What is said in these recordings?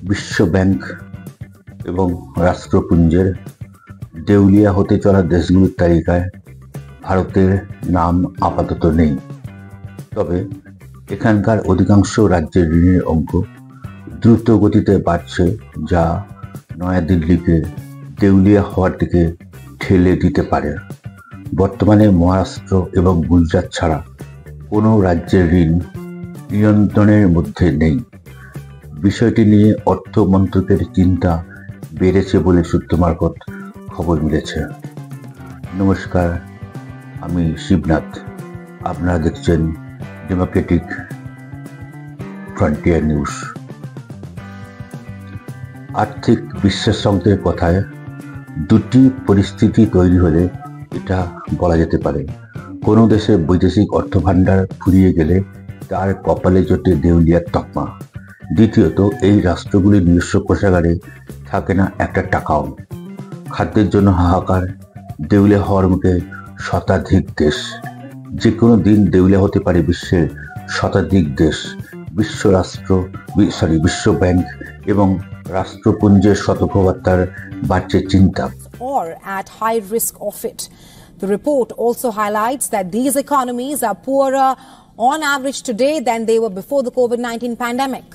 বিশ্ব ব্যাংক এবং রাষ্ট্রপুঞ্জের দেউলিয়া হতে চলা দেশগুলোর তালিকায় ভারতের নাম আপাতত নেই। তবে এখানকার অধিকাংশ রাজ্যের ঋণের অঙ্ক দ্রুত গতিতে বাড়ছে, যা নয়াদিল্লিকে দেউলিয়া হওয়ার দিকে ঠেলে দিতে পারে। বর্তমানে মহারাষ্ট্র এবং গুজরাট ছাড়া কোনো রাজ্যের ঋণ নিয়ন্ত্রণের মধ্যে নেই। বিষয়টি নিয়ে অর্থ মন্ত্রকের চিন্তা বেড়েছে বলে সূত্র মারফত খবর মিলেছে। নমস্কার, আমি শিবনাথ। আপনারা দেখছেন ডেমোক্রেটিক ফ্রন্টিয়ার নিউজ। আর্থিক বিশেষজ্ঞদের কথায় দুটি পরিস্থিতি তৈরি হলে এটা বলা যেতে পারে। কোনো দেশে বৈদেশিক অর্থভাণ্ডার ফুরিয়ে গেলে তার কপালে জোটে দেউলিয়ার তকমা। দ্বিতীয়ত, এই রাষ্ট্রগুলির নিজস্ব কোষাগারে থাকে না একটা টাকাও। খাদ্যের জন্য হাহাকার, দেউলিয়া হওয়ার মুখে শতাধিক দেশ। যে কোনো দিন দেউলিয়া হতে পারে বিশ্বের শতাধিক দেশ। বিশ্ব ব্যাংক এবং রাষ্ট্রপুঞ্জের সতর্কবার্তার বাড়ছে চিন্তা। Or at high risk of it. The report also highlights that these economies are poorer on average today than they were before the COVID-19 pandemic.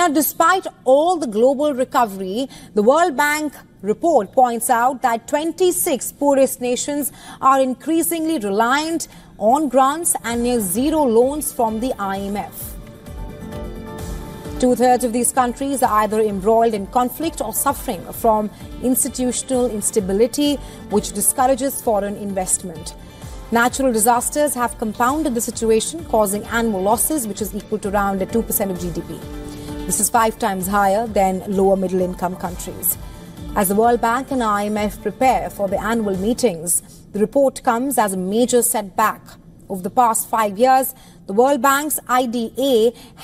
Now, despite all the global recovery, the World Bank report points out that 26 poorest nations are increasingly reliant on grants and near zero loans from the IMF. 2/3 of these countries are either embroiled in conflict or suffering from institutional instability, which discourages foreign investment. Natural disasters have compounded the situation, causing annual losses, which is equal to around 2% of GDP. This is 5 times higher than lower middle income countries. As the World Bank and IMF prepare for the annual meetings, the report comes as a major setback. Over the past 5 years, the World Bank's IDA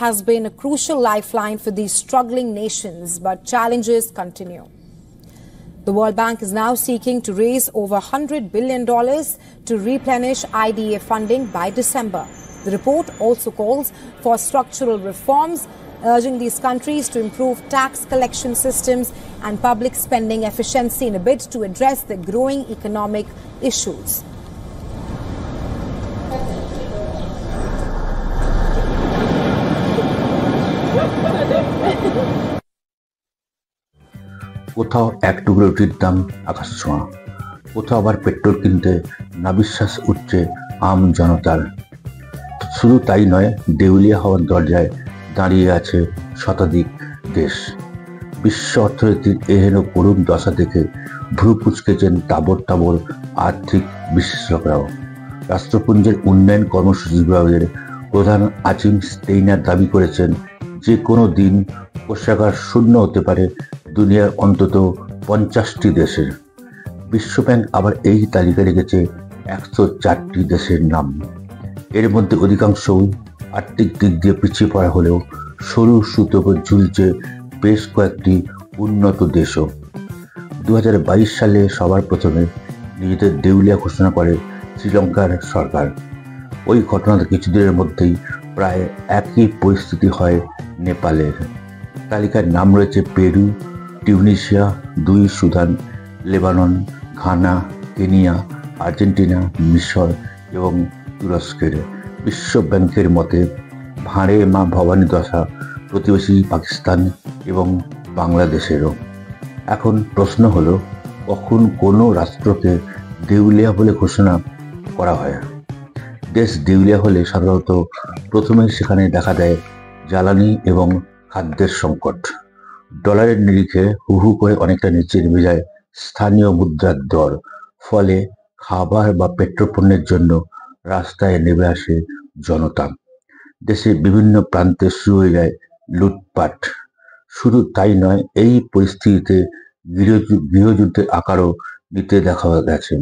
has been a crucial lifeline for these struggling nations, but challenges continue. The World Bank is now seeking to raise over $100 billion to replenish IDA funding by December. The report also calls for structural reforms, urging these countries to improve tax collection systems and public spending efficiency in a bid to address the growing economic issues. কোথাও এক টুকরো রুটির দাম আকাশ ছোঁয়া, কোথাও আবার petrol কিনতে নাবিশ্বাস উঠছে আম জনতার। শুধু তাই নয়, দেউলিয়া হওয়ার দরজায় দাঁড়িয়ে আছে শতাধিক দেশ। বিশ্ব অর্থনীতির এহেন করুণ দশা দেখে ভ্রু কুঁচকেছেন তাবর তাবর আর্থিক বিশেষজ্ঞরাও। রাষ্ট্রপুঞ্জের উন্নয়ন কর্মসূচি বিভাগের প্রধান আজিম স্টেইনার দাবি করেছেন, যে কোনো দিন কোষাগার শূন্য হতে পারে দুনিয়ার অন্তত 50টি দেশের। বিশ্বব্যাংক আবার এই তালিকা রেখেছে 104টি দেশের নাম। এর মধ্যে অধিকাংশই আর্থিক দিক দিয়ে পিছিয়ে পড়া হলেও সরু সুতো ঝুলছে বেশ কয়েকটি উন্নত দেশও। 2022 সালে সবার প্রথমে নিজেদের দেউলিয়া ঘোষণা করে শ্রীলঙ্কার সরকার। ওই ঘটনার কিছুদিনের মধ্যেই প্রায় একই পরিস্থিতি হয় নেপালের। তালিকার নাম রয়েছে Peru, Tunisia, Sudan, Lebanon, Ghana, Kenya, Argentina, মিশর এবং তুরস্কের। বিশ্ব ব্যাংকের মতে ভাঁড়ে মা ভবানী দশা প্রতিবেশী পাকিস্তান এবং বাংলাদেশেরও। এখন প্রশ্ন হলো, কখন কোনো রাষ্ট্রকে দেউলিয়া বলে ঘোষণা করা হয়? দেশ দেউলিয়া হলে সাধারণত প্রথমে সেখানে দেখা দেয় জ্বালানি এবং খাদ্যের সংকট। ডলারের নিরিখে হু হু করে অনেকটা নিচে নেমে যায় স্থানীয় মুদ্রার দর। ফলে খাবার বা পেট্রোপণ্যের জন্য রাস্তায় নেমে আসে জনতা। দেশের বিভিন্ন প্রান্তে শুরু হয়ে যায় লুটপাট। শুধু তাই নয়, এই পরিস্থিতিতে গৃহযুদ্ধের আকারও নিতে দেখা গেছে।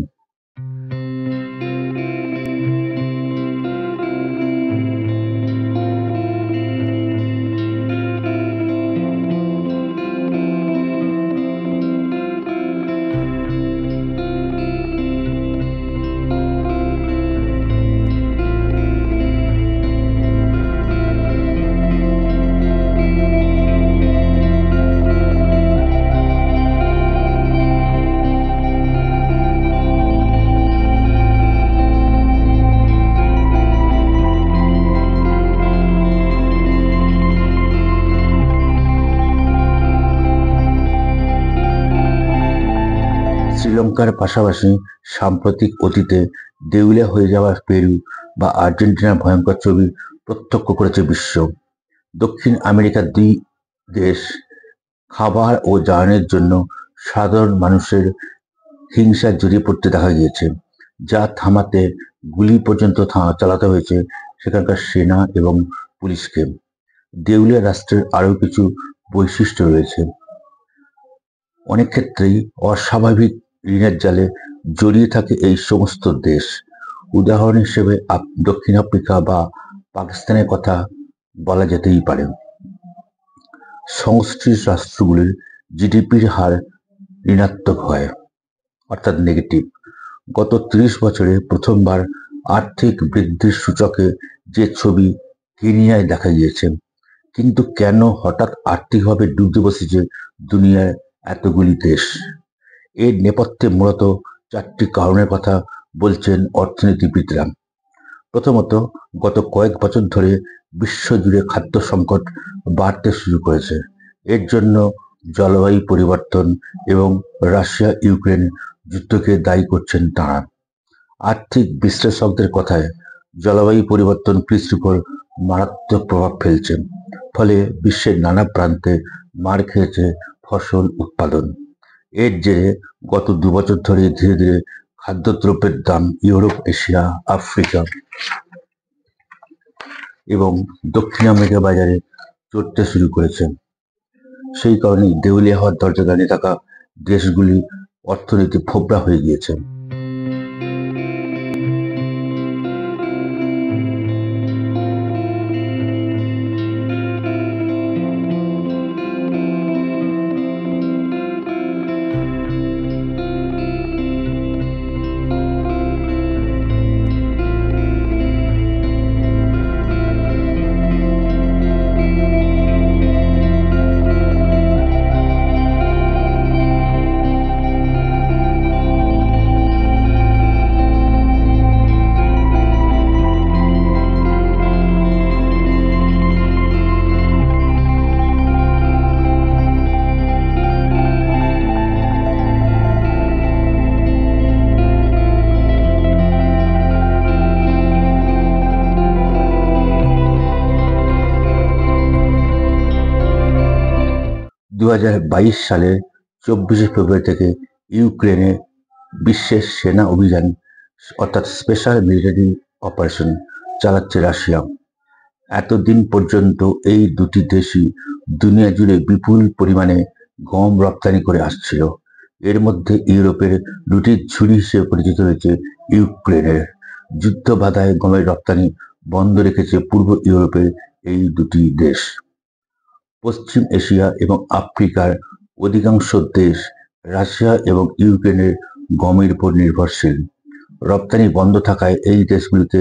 শ্রীলঙ্কার পাশাপাশি সাম্প্রতিক অতীতে দেউলিয়া হয়ে যাওয়া পেরু বা আর্জেন্টিনার ভয়ঙ্কর ছবি প্রত্যক্ষ করেছে বিশ্ব। দক্ষিণ আমেরিকার দুই দেশ খাবার ও জ্বালানির জন্য সাধারণ মানুষের হিংসায় জড়িয়ে পড়তে দেখা গিয়েছে, যা থামাতে গুলি পর্যন্ত চালাতে হয়েছে সেখানকার সেনা এবং পুলিশকে। দেউলিয়া রাষ্ট্রের আরও কিছু বৈশিষ্ট্য রয়েছে। অনেক ক্ষেত্রেই অস্বাভাবিক ঋণের জালে জড়িয়ে থাকে এই সমস্ত দেশ। উদাহরণ হিসেবে দক্ষিণ আফ্রিকা বা পাকিস্তানের কথা বলা যেতেই পারে। সংশ্লিষ্ট রাষ্ট্রগুলির জিডিপির হার ঋণাত্মক হয়, অর্থাৎ নেগেটিভ। গত 30 বছরে প্রথমবার আর্থিক বৃদ্ধির সূচকে যে ছবি কেনিয়ায় দেখা গিয়েছে। কিন্তু কেন হঠাৎ আর্থিকভাবে ডুবতে বসেছে দুনিয়ার এতগুলি দেশ? এর নেপথ্যে মূলত 4টি কারণের কথা বলছেন অর্থনীতিবিদরা। প্রথমত, গত কয়েক বছর ধরে বিশ্বজুড়ে খাদ্য সংকট বাড়তে শুরু করেছে। এর জন্য জলবায়ু পরিবর্তন এবং রাশিয়া ইউক্রেন যুদ্ধকে দায়ী করছেন তাঁরা। আর্থিক বিশ্লেষকদের কথায়, জলবায়ু পরিবর্তন কৃষির উপর মারাত্মক প্রভাব ফেলছে, ফলে বিশ্বের নানা প্রান্তে মার খেয়েছে ফসল উৎপাদন। এর জেরে গত 2 বছর ধরে ধীরে ধীরে খাদ্যদ্রব্যের দাম ইউরোপ, এশিয়া, আফ্রিকা এবং দক্ষিণ আমেরিকা বাজারে চড়তে শুরু করেছে। সেই কারণেই দেউলিয়া হওয়ার দরজা দাঁড়িয়ে থাকা দেশগুলি অর্থনীতি ফোবরা হয়ে গিয়েছে। সালের 24শে ফেব্রুয়ারি থেকে ইউক্রেনে বিশ্বের সেনা অভিযান অর্থাৎ স্পেশাল মিলিটারি অপারেশন চালাচ্ছে রাশিয়া। এতদিন পর্যন্ত এই দুটি দেশই দুনিয়া জুড়ে বিপুল পরিমাণে গম রপ্তানি করে আসছিল। এর মধ্যে ইউরোপের রুটির ঝুড়ি হিসেবে পরিচিত হয়েছে ইউক্রেনের। যুদ্ধ বাধায় গমের রপ্তানি বন্ধ রেখেছে পূর্ব ইউরোপের এই দুটি দেশ। পশ্চিম এশিয়া এবং আফ্রিকার অধিকাংশ দেশ রাশিয়া এবং ইউক্রেনের গমের উপর নির্ভরশীল। রপ্তানি বন্ধ থাকায় এই দেশগুলিতে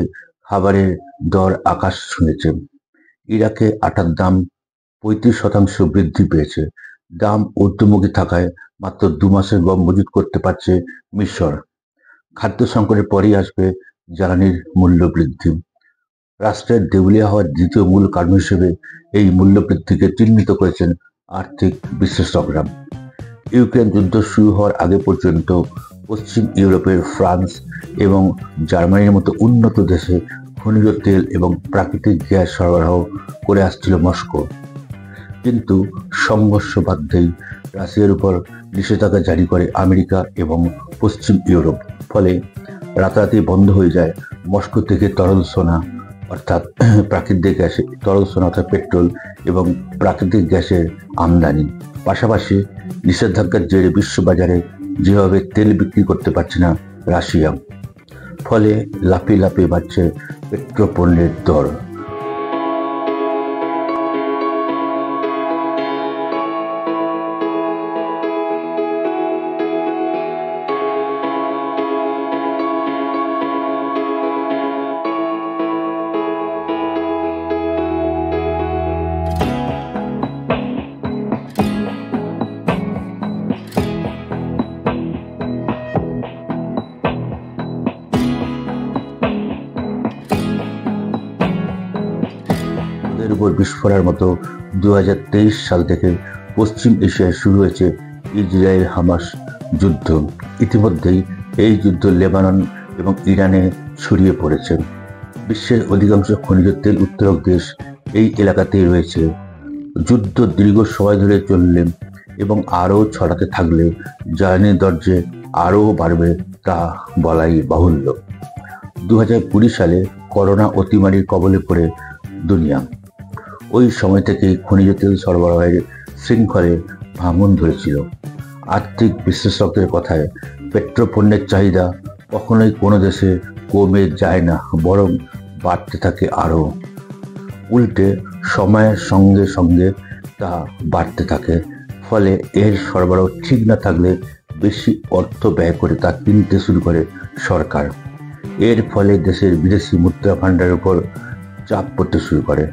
খাবারের দর আকাশ ছুঁয়েছে। ইরাকে আটার দাম 35% বৃদ্ধি পেয়েছে। দাম ঊর্ধ্বমুখী থাকায় মাত্র 2 মাসের গম মজুত করতে পারছে মিশর। খাদ্য সংকটের পরেই আসবে জ্বালানির মূল্য বৃদ্ধি। রাষ্ট্রের দেউলিয়া হওয়ার দ্বিতীয় মূল কারণ হিসেবে এই মূল্য বৃদ্ধিকে চিহ্নিত করেছেন আর্থিক বিশ্লেষকরা। ইউক্রেন যুদ্ধ শুরু হওয়ার আগে পর্যন্ত পশ্চিম ইউরোপের ফ্রান্স এবং জার্মানির মতো উন্নত দেশে খনিজ তেল এবং প্রাকৃতিক গ্যাস সরবরাহ করে আসছিল মস্কো। কিন্তু সংঘর্ষ বাধ্যেই রাশিয়ার উপর নিষেধাজ্ঞা জারি করে আমেরিকা এবং পশ্চিম ইউরোপ। ফলে রাতারাতি বন্ধ হয়ে যায় মস্কো থেকে তরল সোনা অর্থাৎ প্রাকৃতিক গ্যাসের তরল সোনা অর্থাৎ পেট্রোল এবং প্রাকৃতিক গ্যাসের আমদানি। পাশাপাশি নিষেধাজ্ঞার জেরে বিশ্ববাজারে যেভাবে তেল বিক্রি করতে পারছে না রাশিয়া, ফলে লাফিয়ে লাফিয়ে বাড়ছে পেট্রোপণ্যের দর। উপর বিস্ফোরণের মতো 2023 সাল থেকে পশ্চিম এশিয়ায় শুরু হয়েছে ইসরায়েল হামাস যুদ্ধ। ইতিমধ্যেই এই যুদ্ধ লেবানন এবং ইরানে ছড়িয়ে পড়েছে। বিশ্বের অধিকাংশ খনিজ তেল উৎপাদক দেশ এই এলাকাতেই রয়েছে। যুদ্ধ দীর্ঘ সময় ধরে চললে এবং আরও ছড়াতে থাকলে জ্বালানির দরজে আরও বাড়বে তা বলাই বাহুল্য। 2020 সালে করোনা অতিমারির কবলে পড়ে দুনিয়া। ওই সময় থেকেই খনিজ তেল সরবরাহের শৃঙ্খলে ভাঙন ধরেছিল। আর্থিক বিশ্লেষকদের কথায় পেট্রোপণ্যের চাহিদা কখনোই কোনো দেশে কমে যায় না, বরং বাড়তে থাকে আরও। উল্টে সময়ের সঙ্গে সঙ্গে তা বাড়তে থাকে। ফলে এর সরবরাহ ঠিক না থাকলে বেশি অর্থ ব্যয় করে তা কিনতে শুরু করে সরকার। এর ফলে দেশের বিদেশি মুদ্রা ভাণ্ডারের উপর চাপ পড়তে শুরু করে।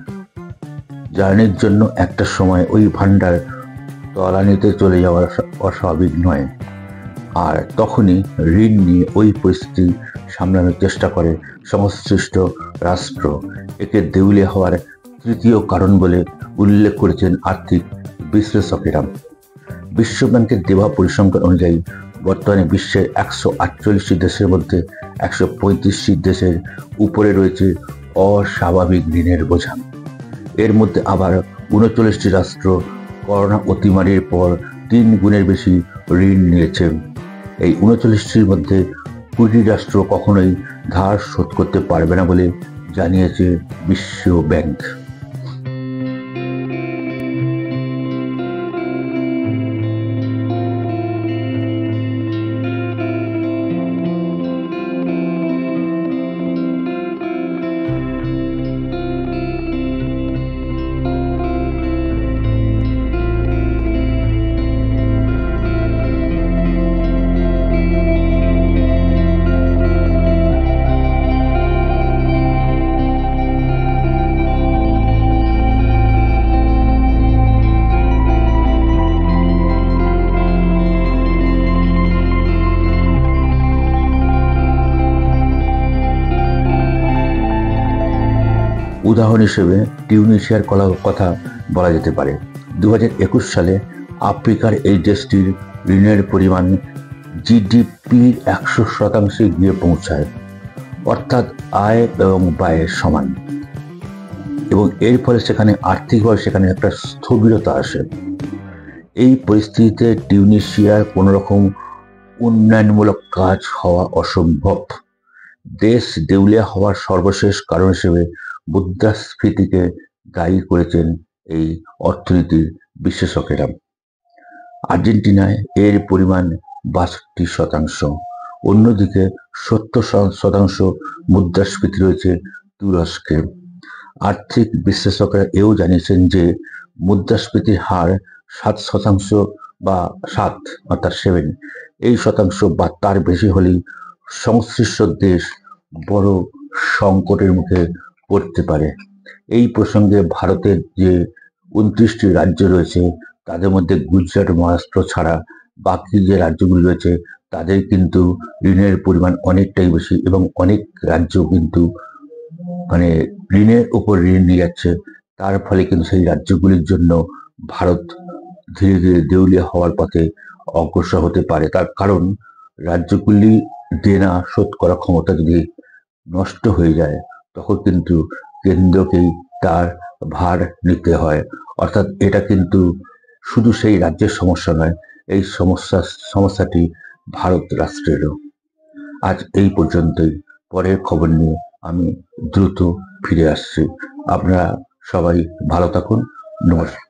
জ্বালানির জন্য একটা সময় ওই ভাণ্ডার তলানিতে চলে যাওয়া অস্বাভাবিক নয়। আর তখনই ঋণ নিয়ে ওই পরিস্থিতি সামলানোর চেষ্টা করে সংশ্লিষ্ট রাষ্ট্র। একে দেউলিয়া হওয়ার তৃতীয় কারণ বলে উল্লেখ করেছেন আর্থিক বিশ্লেষকেরা। বিশ্বব্যাংকের দেওয়া পরিসংখ্যান অনুযায়ী বর্তমানে বিশ্বের 148টি দেশের মধ্যে 135টি দেশের উপরে রয়েছে অস্বাভাবিক ঋণের বোঝা। এর মধ্যে আবার 39টি রাষ্ট্র করোনা অতিমারির পর 3 গুণের বেশি ঋণ নিয়েছে। এই 39টির মধ্যে 20টি রাষ্ট্র কখনোই ধার শোধ করতে পারবে না বলে জানিয়েছে বিশ্ব ব্যাংক। উদাহরণ হিসেবে টিউনিশিয়ার কথা বলা যেতে পারে। 2021 সালে আফ্রিকার এই দেশটির ঋণের পরিমাণ জিডিপির 100% গিয়ে পৌঁছায়, অর্থাৎ আয় এবং ব্যয়ের সমান। এবং এর ফলে সেখানে আর্থিকভাবে সেখানে একটা স্থবিরতা আসে। এই পরিস্থিতিতে টিউনিশিয়ার কোনো রকম উন্নয়নমূলক কাজ হওয়া অসম্ভব। দেশ দেউলিয়া হওয়ার সর্বশেষ কারণ হিসেবে মুদ্রাস্ফীতিকে দায়ী করেছেন এই অর্থনীতির বিশ্লেষকেরা। আর্জেন্টিনায় এর পরিমাণ 62%। অন্যদিকে 70% মুদ্রাস্ফীতি রয়েছে তুরস্কে। আর্থিক বিশ্লেষকরা এও জানিয়েছেন যে মুদ্রাস্ফীতির হার 7% বা 7 অর্থাৎ 7 এই শতাংশ বা তার বেশি হলেই সংশ্লিষ্ট দেশ বড় সংকটের মুখে পড়তে পারে। এই প্রসঙ্গে ভারতের যে 29টি রাজ্য রয়েছে তাদের মধ্যে গুজরাট, মহারাষ্ট্র ছাড়া বাকি যে রাজ্যগুলি রয়েছে তাদের কিন্তু ঋণের পরিমাণ অনেকটাই বেশি এবং অনেক রাজ্য কিন্তু মানে ঋণের উপর ঋণ নিয়ে যাচ্ছে। তার ফলে কিন্তু সেই রাজ্যগুলির জন্য ভারত ধীরে ধীরে দেউলিয়া হওয়ার পথে অগ্রসর হতে পারে। তার কারণ রাজ্যগুলি দেনা শোধ করার ক্ষমতা যদি নষ্ট হয়ে যায় তখন কিন্তু কেন্দ্রকেই তার ভার নিতে হয়। অর্থাৎ এটা কিন্তু শুধু সেই রাজ্যের সমস্যা নয়, এই সমস্যাটি ভারত রাষ্ট্রেরও। আজ এই পর্যন্তই। পরের খবর নিয়ে আমি দ্রুত ফিরে আসছি। আপনারা সবাই ভালো থাকুন। নমস্কার।